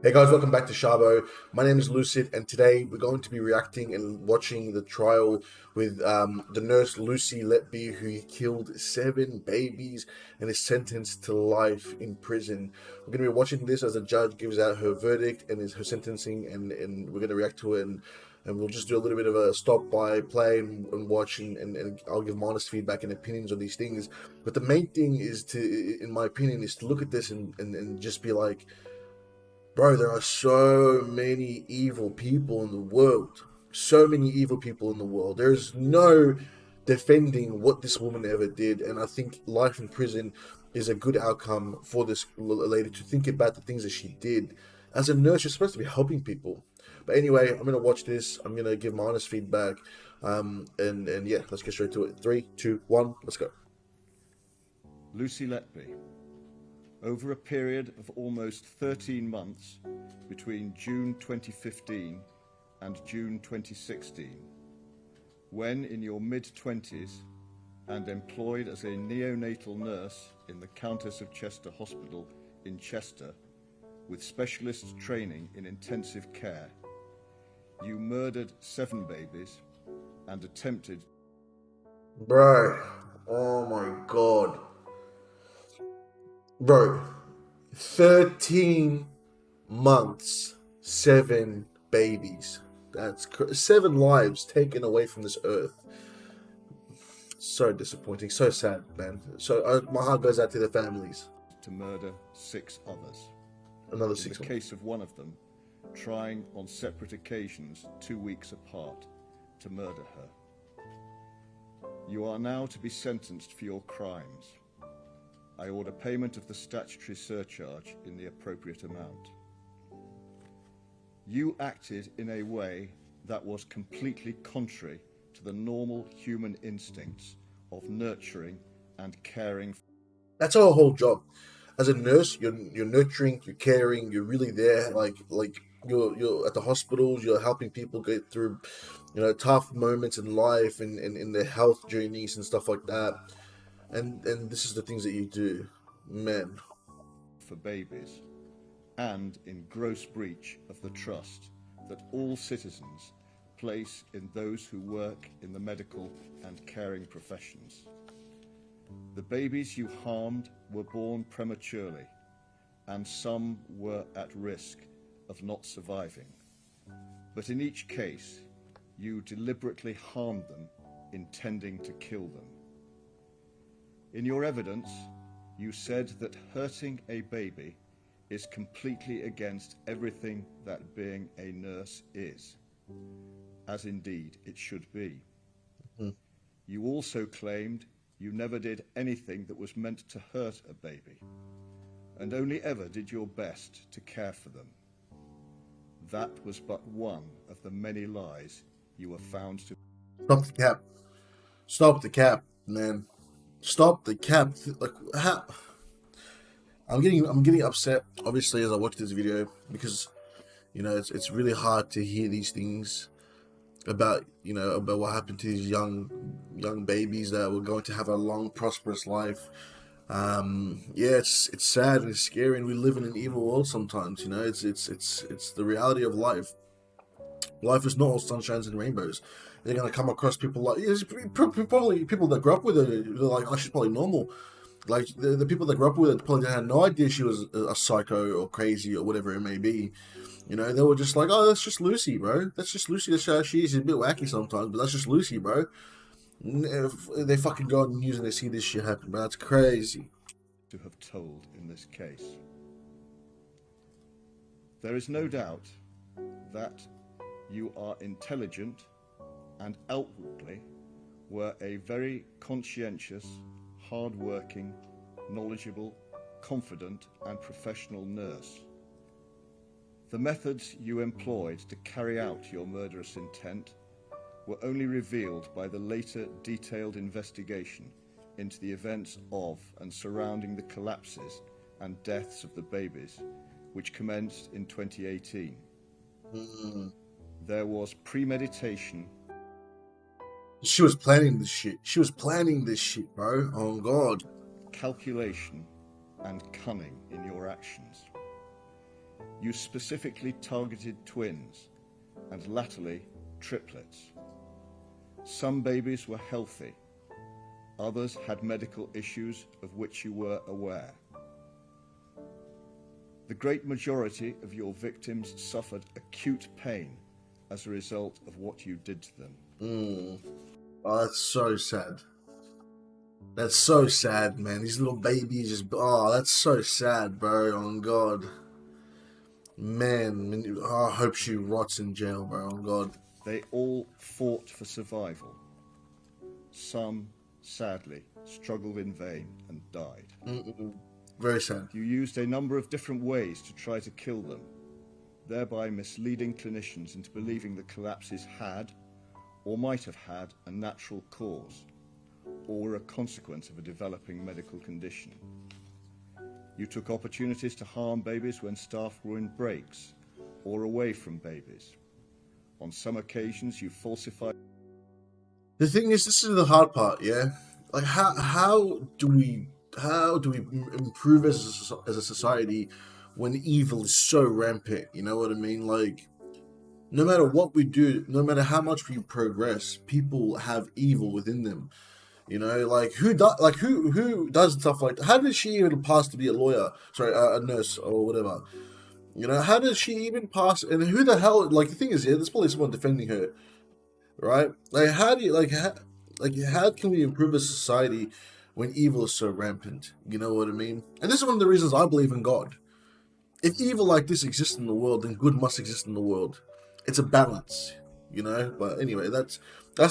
Hey guys, welcome back to Shabo. My name is Lucid, and today we're going to be reacting and watching the trial with the nurse Lucy Letby, who killed 7 babies and is sentenced to life in prison. We're going to be watching this as the judge gives out her verdict and her sentencing, and we're going to react to it, and we'll just do a little bit of a stop by, play, and watch, and I'll give my honest feedback and opinions on these things. But the main thing is to, in my opinion, is to look at this and just be like, bro, there are so many evil people in the world. So many evil people in the world. There's no defending what this woman ever did. And I think life in prison is a good outcome for this lady to think about the things that she did. As a nurse, you're supposed to be helping people. But anyway, I'm going to watch this. I'm going to give my honest feedback. And yeah, let's get straight to it. 3, 2, 1, let's go. Lucy Letby. Over a period of almost 13 months between June 2015 and June 2016, when in your mid-20s and employed as a neonatal nurse in the Countess of Chester Hospital in Chester with specialist training in intensive care, you murdered 7 babies and attempted... Bro, oh my god. Bro, 13 months, 7 babies. That's 7 lives taken away from this earth. So disappointing, so sad, man. So my heart goes out to the families. to murder 6 others. Another In 6 the case of one of them, trying on separate occasions 2 weeks apart to murder her. You are now to be sentenced for your crimes. I order payment of the statutory surcharge in the appropriate amount. You acted in a way that was completely contrary to the normal human instincts of nurturing and caring. That's our whole job. As a nurse, you're nurturing, you're caring, you're really there. Like you're at the hospitals, you're helping people get through, tough moments in life and in their health journeys and stuff like that. And this is the things that you do, man. For babies, and in gross breach of the trust that all citizens place in those who work in the medical and caring professions. The babies you harmed were born prematurely, and some were at risk of not surviving. But in each case, you deliberately harmed them, intending to kill them. In your evidence, you said that hurting a baby is completely against everything that being a nurse is, as indeed it should be. Mm-hmm. You also claimed you never did anything that was meant to hurt a baby, and only ever did your best to care for them. That was but one of the many lies you were found to... Stop the cap. Stop the cap, man. Stop the cap. Like, how? I'm getting upset, obviously, as I watch this video, because it's really hard to hear these things about about what happened to these young babies that were going to have a long, prosperous life. Yeah, it's sad and it's scary, and we live in an evil world sometimes. It's the reality of life. Life is not all sunshines and rainbows. They're gonna come across people like, it's probably people that grew up with it. They're like, oh, she's probably normal. Like the people that grew up with it probably had no idea she was a psycho or crazy or whatever it may be. They were just like, oh, that's just Lucy, bro. That's just Lucy. That's how she is. She's a bit wacky sometimes, but that's just Lucy, bro. If they fucking go out and use and they see this shit happen, bro. That's crazy. to have told in this case. There is no doubt that you are intelligent and outwardly were a very conscientious, hard-working, knowledgeable, confident and professional nurse. The methods you employed to carry out your murderous intent were only revealed by the later detailed investigation into the events of and surrounding the collapses and deaths of the babies, which commenced in 2018. There was premeditation. She was planning this shit. She was planning this shit, bro. Oh, God. Calculation and cunning in your actions. You specifically targeted twins and latterly triplets. Some babies were healthy. Others had medical issues of which you were aware. The great majority of your victims suffered acute pain as a result of what you did to them. Oh, that's so sad. That's so sad, man. These little babies just, oh, that's so sad, bro. On God. Man, oh, I hope she rots in jail, bro. On God. They all fought for survival. Some, sadly, struggled in vain and died. Very sad. You used a number of different ways to try to kill them, thereby misleading clinicians into believing the collapses had, or might have had, a natural cause, or were a consequence of a developing medical condition. You took opportunities to harm babies when staff were in breaks or away from babies. On some occasions, you falsified. The thing is, this is the hard part, yeah. Like, how do we improve as a society when evil is so rampant? You know what I mean? Like, no matter what we do, no matter how much we progress, people have evil within them. You know, like who does stuff like that? How did she even pass to be a lawyer? Sorry, a nurse or whatever. You know, how did she even pass? And who the hell? Like the thing is, yeah, there's probably someone defending her, right? Like, how do you how can we improve a society when evil is so rampant? You know what I mean? And this is one of the reasons I believe in God. If evil like this exists in the world, then good must exist in the world. It's a balance, you know. But anyway, that's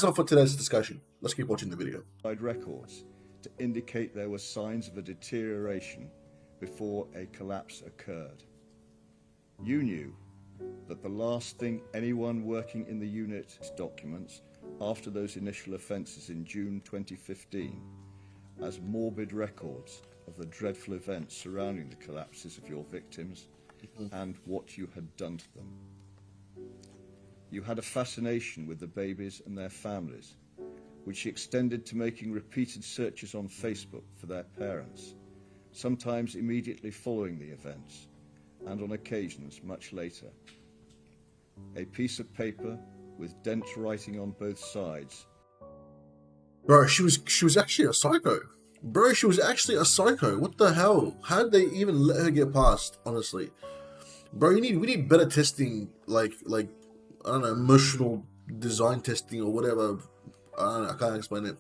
all for today's discussion. Let's keep watching the video. Records to indicate there were signs of a deterioration before a collapse occurred. You knew that the last thing anyone working in the unit documents after those initial offences in June 2015 as morbid records of the dreadful events surrounding the collapses of your victims and what you had done to them. You had a fascination with the babies and their families, which extended to making repeated searches on Facebook for their parents, sometimes immediately following the events, and on occasions much later. A piece of paper with dense writing on both sides. Bro, she was actually a psycho. Bro, she was actually a psycho. What the hell? How did they even let her get past? Honestly, bro, we need better testing, like I don't know, emotional design testing or whatever. I don't know, I can't explain it.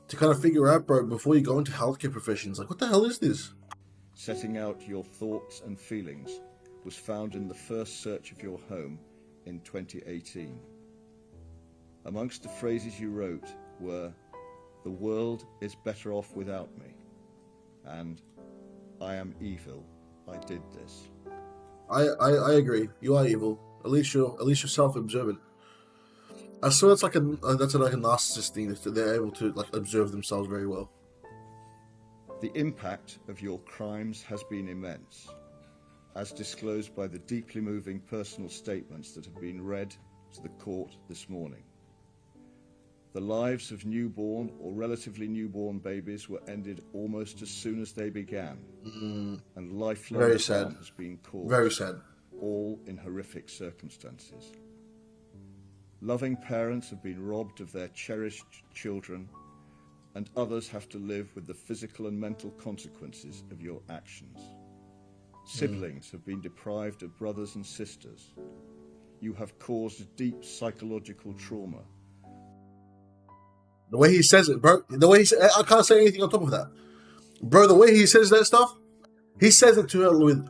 To kind of figure out, bro, before you go into healthcare professions, like, what the hell is this? Setting out your thoughts and feelings was found in the first search of your home in 2018. Amongst the phrases you wrote were, "The world is better off without me," and "I am evil, I did this." I agree. You are evil. At least you're self-observant. I saw it's like that's like a narcissist thing that they're able to like observe themselves very well. The impact of your crimes has been immense, as disclosed by the deeply moving personal statements that have been read to the court this morning. The lives of newborn or relatively newborn babies were ended almost as soon as they began, and lifelong Very sad. harm has been caused. Very sad. All in horrific circumstances. Loving parents have been robbed of their cherished children, and others have to live with the physical and mental consequences of your actions. Siblings have been deprived of brothers and sisters. You have caused deep psychological trauma. The way he says it, bro. I can't say anything on top of that, bro. The way he says that stuff, he says it to her with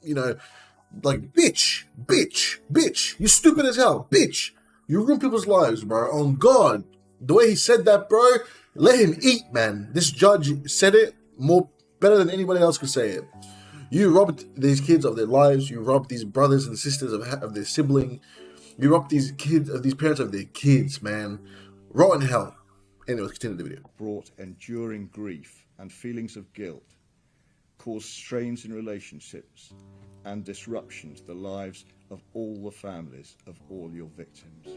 you know, like bitch, you stupid as hell, bitch. You ruin people's lives, bro. On God, the way he said that, bro. Let him eat, man. This judge said it more better than anybody else could say it. You robbed these kids of their lives. You robbed these brothers and sisters of their sibling. You robbed these parents of their kids, man. Rotten hell. Anyways, continue the video. Brought enduring grief and feelings of guilt, caused strains in relationships, and disruption to the lives of all the families of all your victims.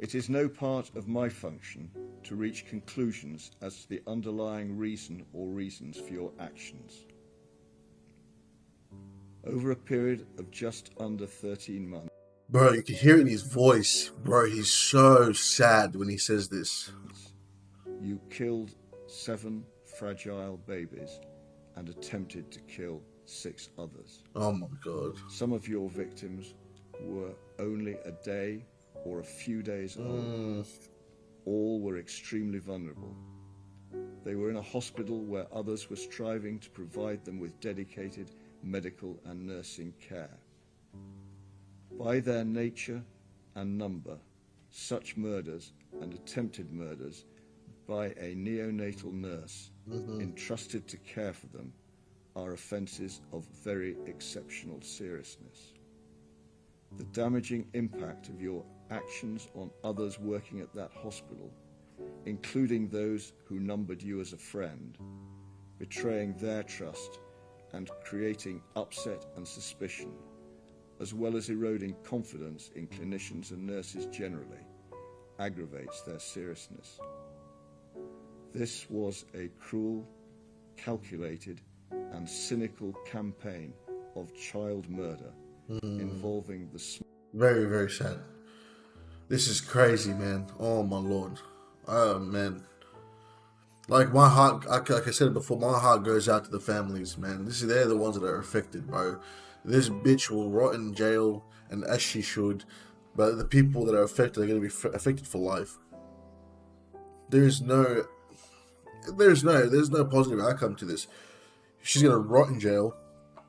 It is no part of my function to reach conclusions as to the underlying reason or reasons for your actions. Over a period of just under 13 months, Bro, you can hear it in his voice. Bro, he's so sad when he says this. you killed 7 fragile babies and attempted to kill 6 others. Oh my God. Some of your victims were only a day or a few days old. All were extremely vulnerable. They were in a hospital where others were striving to provide them with dedicated medical and nursing care. By their nature and number, such murders and attempted murders by a neonatal nurse entrusted to care for them are offences of very exceptional seriousness. The damaging impact of your actions on others working at that hospital, including those who numbered you as a friend, betraying their trust and creating upset and suspicion, as well as eroding confidence in clinicians and nurses generally, aggravates their seriousness. This was a cruel, calculated, and cynical campaign of child murder involving the Very, very sad. This is crazy, man. Oh my Lord. Oh man. Like my heart, like I said before, my heart goes out to the families, man. They're the ones that are affected, bro. This bitch will rot in jail, and as she should. But the people that are affected are going to be affected for life. There's no positive outcome to this. She's going to rot in jail.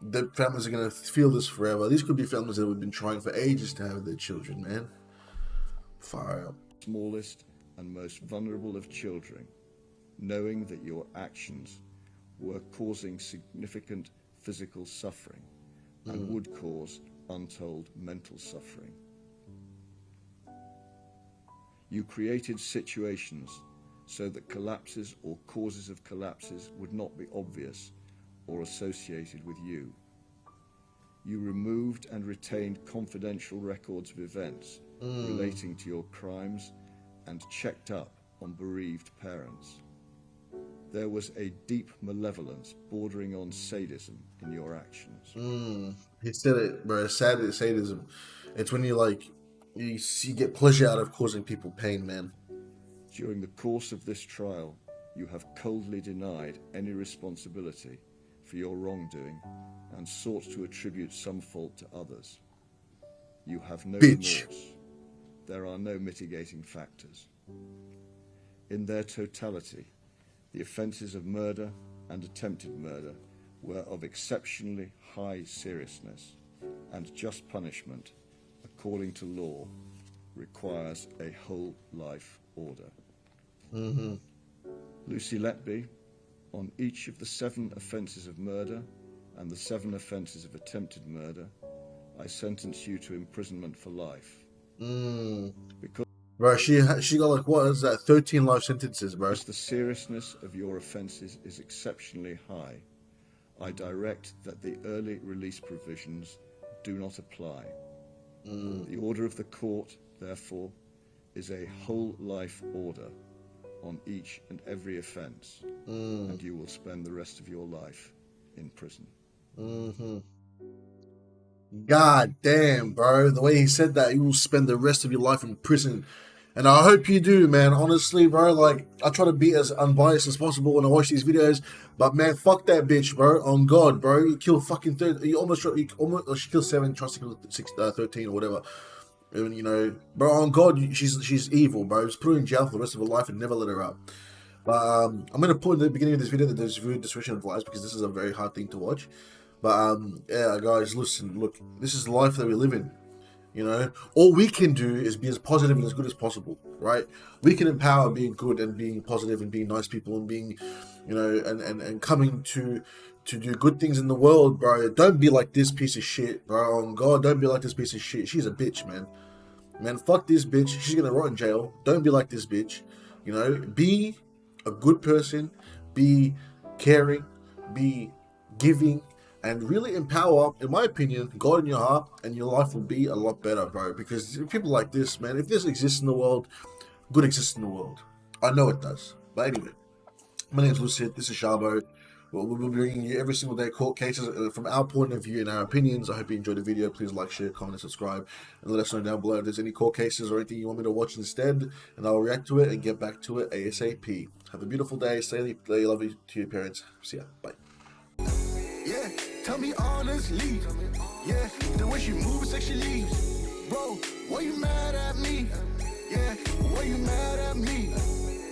The families are going to feel this forever. These could be families that have been trying for ages to have their children, man. Fire up. smallest and most vulnerable of children, knowing that your actions were causing significant physical suffering and would cause untold mental suffering. You created situations so that collapses or causes of collapses would not be obvious or associated with you. You removed and retained confidential records of events relating to your crimes and checked up on bereaved parents. There was a deep malevolence bordering on sadism in your actions. He said it, bro. Sadism. It's when you get pleasure out of causing people pain, man. During the course of this trial, you have coldly denied any responsibility for your wrongdoing and sought to attribute some fault to others. You have no Bitch. remorse. There are no mitigating factors. In their totality, the offences of murder and attempted murder were of exceptionally high seriousness, and just punishment, according to law, requires a whole life order. Lucy Letby, on each of the 7 offences of murder and the 7 offences of attempted murder, I sentence you to imprisonment for life. Because Bro, she got 13 life sentences, bro. the seriousness of your offences is exceptionally high, I direct that the early release provisions do not apply. The order of the court, therefore, is a whole life order on each and every offence, and you will spend the rest of your life in prison. God damn, bro. The way he said that, you will spend the rest of your life in prison. And I hope you do, man. Honestly, bro. I try to be as unbiased as possible when I watch these videos. But, man, fuck that bitch, bro. On God, bro. You killed fucking 30. She killed 7, tries to kill 13 or whatever. And, bro, on God, she's evil, bro. Just put her in jail for the rest of her life and never let her out. But I'm going to put in the beginning of this video that there's viewer discretion advised because this is a very hard thing to watch. But, yeah, guys, listen, look, this is the life that we live in. All we can do is be as positive and as good as possible, right? We can empower being good and being positive and being nice people and being, and coming to do good things in the world, bro. Don't be like this piece of shit, bro. Oh, God, don't be like this piece of shit. She's a bitch, man. Man, fuck this bitch. She's gonna rot in jail. Don't be like this bitch. Be a good person. Be caring. Be giving. And really empower, in my opinion, God in your heart, and your life will be a lot better, bro. Because people like this, man, if this exists in the world, good exists in the world. I know it does. But anyway, my name's Lucid. This is Shabo. We'll be bringing you every single day court cases from our point of view and our opinions. I hope you enjoyed the video. Please like, share, comment, and subscribe. And let us know down below if there's any court cases or anything you want me to watch instead. And I'll react to it and get back to it ASAP. Have a beautiful day. Stay lovely to your parents. See ya. Bye. Yeah, tell me honestly. Yeah, the way she moves sexually. Bro, why you mad at me? Yeah, why you mad at me?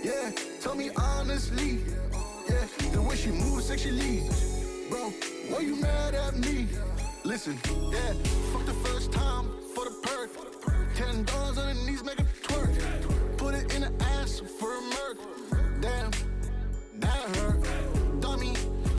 Yeah, tell me honestly. Yeah, the way she moves sexually. Bro, why you mad at me? Listen, yeah, fuck the first time for the perk. $10 on the knees, make